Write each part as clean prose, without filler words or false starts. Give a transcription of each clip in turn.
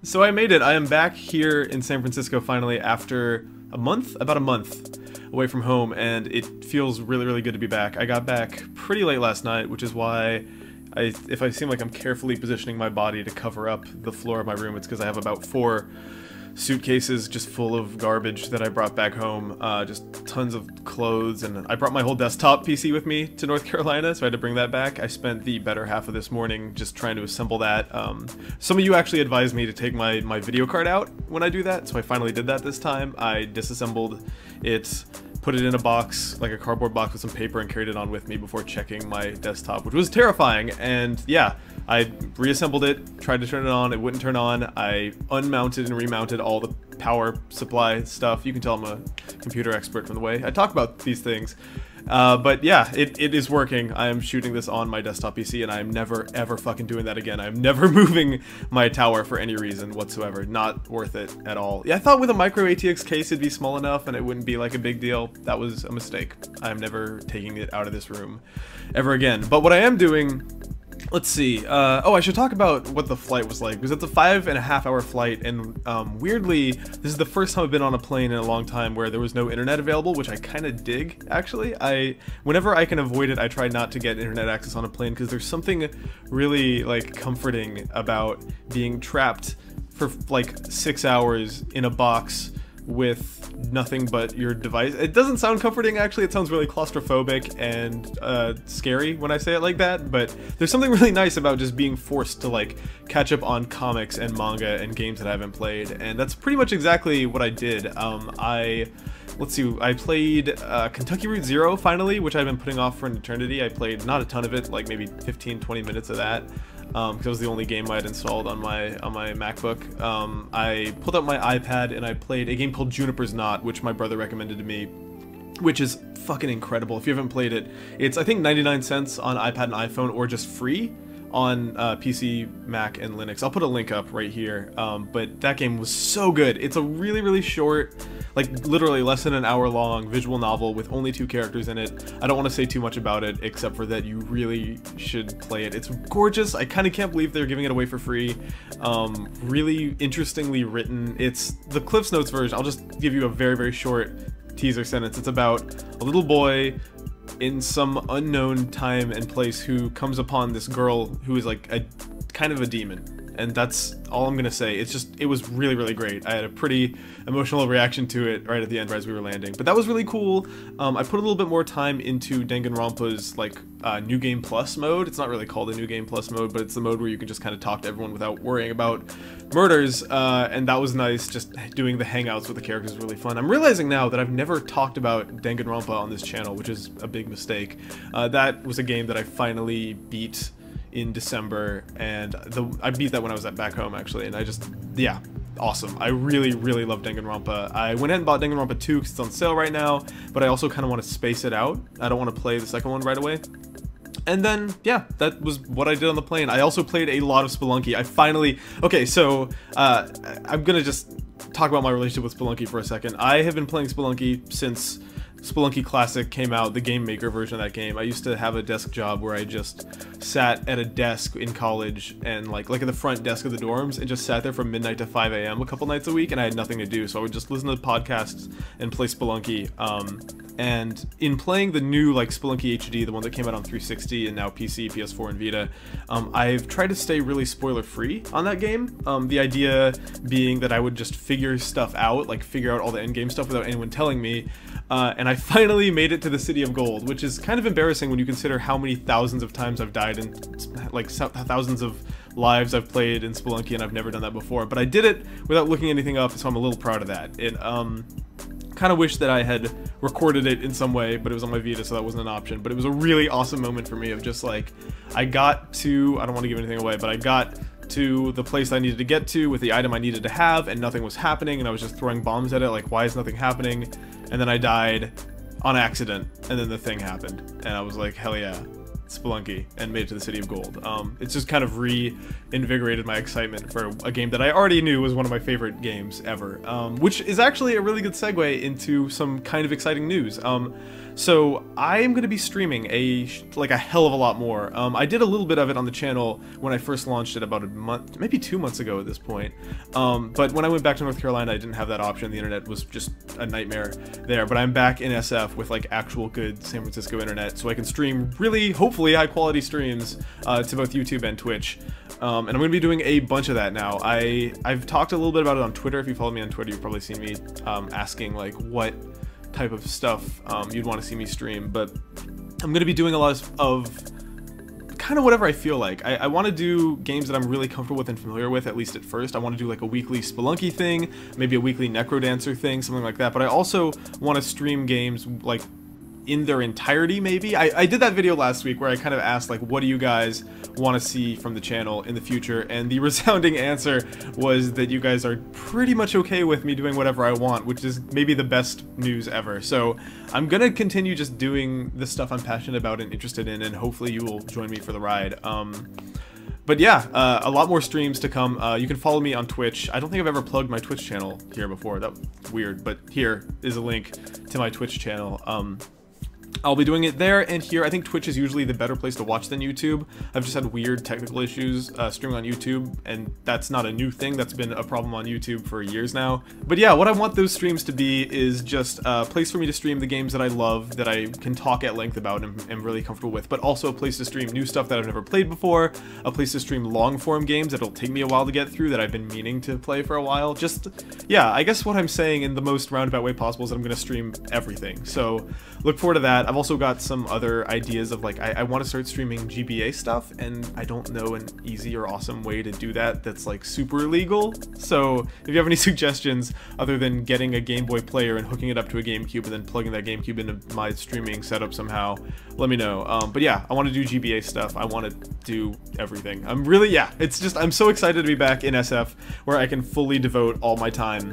So I made it. I am back here in San Francisco finally after about a month away from home, and it feels really, really good to be back. I got back pretty late last night, which is why if I seem like I'm carefully positioning my body to cover up the floor of my room, it's because I have about 4 suitcases just full of garbage that I brought back home, just tons of clothes, and I brought my whole desktop PC with me to North Carolina, so I had to bring that back. I spent the better half of this morning just trying to assemble that. Some of you actually advised me to take my video card out when I do that, so I finally did that this time. I disassembled it, put it in a box, like a cardboard box with some paper, and carried it on with me before checking my desktop, which was terrifying. And yeah, I reassembled it, tried to turn it on, it wouldn't turn on. I unmounted and remounted all the power supply stuff. You can tell I'm a computer expert from the way I talk about these things. But yeah, it is working. I am shooting this on my desktop PC, and I am never ever fucking doing that again. I'm never moving my tower for any reason whatsoever. Not worth it at all. Yeah, I thought with a micro ATX case it'd be small enough and it wouldn't be like a big deal. That was a mistake. I'm never taking it out of this room ever again. But what I am doing, let's see. Oh, I should talk about what the flight was like, because it's a 5.5-hour flight, and weirdly, this is the first time I've been on a plane in a long time where there was no internet available, which I kind of dig, actually. Whenever I can avoid it, I try not to get internet access on a plane, because there's something really, like, comforting about being trapped for, like, 6 hours in a box with nothing but your device. It doesn't sound comforting, actually. It sounds really claustrophobic and scary when I say it like that, but there's something really nice about just being forced to like catch up on comics and manga and games that I haven't played, and that's pretty much exactly what I did. Let's see, I played Kentucky Route Zero finally, which I've been putting off for an eternity. I played not a ton of it, like maybe 15-20 minutes of that. Because it was the only game I had installed on my MacBook. I pulled up my iPad and I played a game called Juniper's Knot, which my brother recommended to me, which is fucking incredible. If you haven't played it, it's I think 99 cents on iPad and iPhone, or just free on PC, Mac, and Linux. I'll put a link up right here, but that game was so good. It's a really, really short, like literally less than an hour long visual novel with only 2 characters in it. I don't want to say too much about it, except for that you really should play it. It's gorgeous. I kind of can't believe they're giving it away for free. Really interestingly written. It's the Cliff's Notes version. I'll just give you a very, very short teaser sentence. It's about a little boy in some unknown time and place who comes upon this girl who is like a kind of a demon, and that's all I'm gonna say. It was really, really great. I had a pretty emotional reaction to it right at the end, right as we were landing, but that was really cool. I put a little bit more time into Danganronpa's like New Game Plus mode. It's not really called a New Game Plus mode, but it's the mode where you can just kind of talk to everyone without worrying about murders, and that was nice. Just doing the hangouts with the characters was really fun. I'm realizing now that I've never talked about Danganronpa on this channel, which is a big mistake. That was a game that I finally beat in December, and I beat that when I was back home, actually, and yeah, awesome. I really, really love Danganronpa. I went ahead and bought Danganronpa 2 because it's on sale right now, but I also kind of want to space it out. I don't want to play the second one right away. And then, yeah, that was what I did on the plane. I also played a lot of Spelunky. Okay, so, I'm gonna just talk about my relationship with Spelunky for a second. I have been playing Spelunky since Spelunky Classic came out, the Game Maker version of that game. I used to have a desk job where I just sat at a desk in college and like at the front desk of the dorms and just sat there from midnight to 5 a.m. a couple nights a week, and I had nothing to do, so I would just listen to podcasts and play Spelunky. And in playing the new like Spelunky HD, the one that came out on 360 and now PC, PS4, and Vita, I've tried to stay really spoiler-free on that game. The idea being that I would just figure stuff out, like figure out all the endgame stuff without anyone telling me. And I finally made it to the City of Gold, which is kind of embarrassing when you consider how many thousands of times I've died and like thousands of lives I've played in Spelunky, and I've never done that before. But I did it without looking anything up, so I'm a little proud of that. It kind of wish that I had recorded it in some way, but it was on my Vita, so that wasn't an option. But it was a really awesome moment for me of just like, I got to, I don't want to give anything away, but I got to the place I needed to get to with the item I needed to have, and nothing was happening, and I was just throwing bombs at it, like, why is nothing happening? And then I died on accident, and then the thing happened, and I was like, hell yeah. Spelunky and made it to the City of Gold. It's just kind of reinvigorated my excitement for a game that I already knew was one of my favorite games ever, which is actually a really good segue into some kind of exciting news. So I am going to be streaming a hell of a lot more. I did a little bit of it on the channel when I first launched it about a month, maybe 2 months ago at this point. But when I went back to North Carolina, I didn't have that option. The internet was just a nightmare there. But I'm back in SF with like actual good San Francisco internet, so I can stream really, hopefully, high quality streams to both YouTube and Twitch. And I'm going to be doing a bunch of that now. I've talked a little bit about it on Twitter. If you follow me on Twitter, you've probably seen me asking like what type of stuff you'd want to see me stream, but I'm going to be doing a lot of kind of whatever I feel like. I want to do games that I'm really comfortable with and familiar with, at least at first. I want to do like a weekly Spelunky thing, maybe a weekly Necrodancer thing, something like that, but I also want to stream games like in their entirety, maybe. I did that video last week where I kind of asked like, what do you guys want to see from the channel in the future, and the resounding answer was that you guys are pretty much okay with me doing whatever I want, which is maybe the best news ever. So I'm gonna continue just doing the stuff I'm passionate about and interested in, and hopefully you will join me for the ride. But yeah, a lot more streams to come. You can follow me on Twitch. I don't think I've ever plugged my Twitch channel here before. That was weird, but here is a link to my Twitch channel. I'll be doing it there and here. I think Twitch is usually the better place to watch than YouTube. I've just had weird technical issues streaming on YouTube, and that's not a new thing. That's been a problem on YouTube for years now. But yeah, what I want those streams to be is just a place for me to stream the games that I love, that I can talk at length about and am really comfortable with, but also a place to stream new stuff that I've never played before, a place to stream long-form games that'll take me a while to get through that I've been meaning to play for a while. Just, yeah, I guess what I'm saying in the most roundabout way possible is that I'm going to stream everything. So look forward to that. I've also got some other ideas of like, I want to start streaming GBA stuff, and I don't know an easy or awesome way to do that that's like super legal. So if you have any suggestions other than getting a Game Boy player and hooking it up to a GameCube and then plugging that GameCube into my streaming setup somehow, let me know. But yeah, I want to do GBA stuff. I want to do everything. I'm really, yeah, it's just, I'm so excited to be back in SF where I can fully devote all my time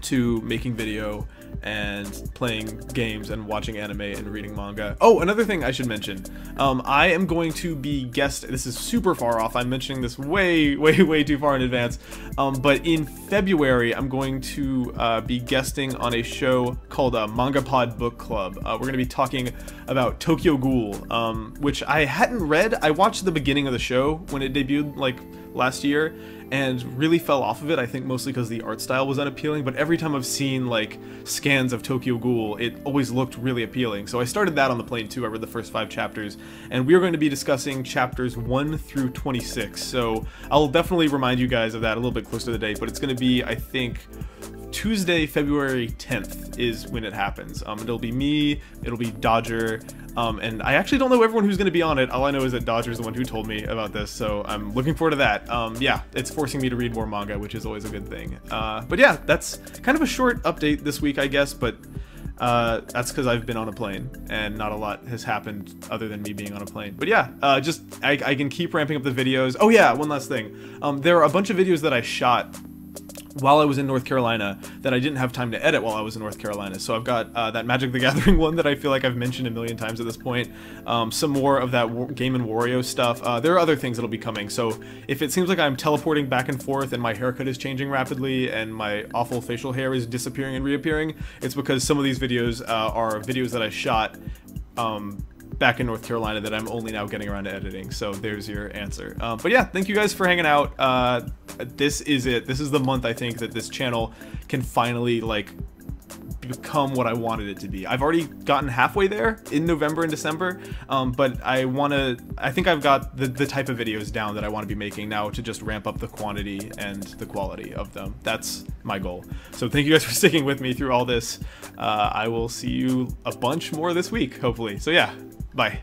to making video and playing games and watching anime and reading manga. Oh, another thing I should mention. I am going to be this is super far off. I'm mentioning this way too far in advance. But in February, I'm going to be guesting on a show called Manga Pod Book Club. We're going to be talking about Tokyo Ghoul, which I hadn't read. I watched the beginning of the show when it debuted like last year, and really fell off of it, I think mostly because the art style was unappealing, but every time I've seen like scans of Tokyo Ghoul, it always looked really appealing. So I started that on the plane too. I read the first 5 chapters, and we are going to be discussing chapters 1 through 26. So I'll definitely remind you guys of that a little bit closer to the date, but it's going to be, I think, Tuesday, February 10th is when it happens. It'll be me, it'll be Dodger, and I actually don't know everyone who's going to be on it. All I know is that Dodger's the one who told me about this, so I'm looking forward to that. Yeah, it's forcing me to read more manga, which is always a good thing. But yeah, that's kind of a short update this week, I guess, but that's because I've been on a plane, and not a lot has happened other than me being on a plane. But yeah, I can keep ramping up the videos. Oh yeah, one last thing. There are a bunch of videos that I shot while I was in North Carolina that I didn't have time to edit while I was in North Carolina. So I've got that Magic the Gathering one that I feel like I've mentioned a million times at this point. Some more of that Game & Wario stuff. There are other things that'll be coming. So if it seems like I'm teleporting back and forth and my haircut is changing rapidly and my awful facial hair is disappearing and reappearing, it's because some of these videos are videos that I shot back in North Carolina that I'm only now getting around to editing. So there's your answer. But yeah, thank you guys for hanging out. This is it. This is the month I think that this channel can finally like become what I wanted it to be. I've already gotten halfway there in November and December, but I think I've got the type of videos down that I want to be making now to just ramp up the quantity and the quality of them. That's my goal. So thank you guys for sticking with me through all this. I will see you a bunch more this week, hopefully. So yeah, bye.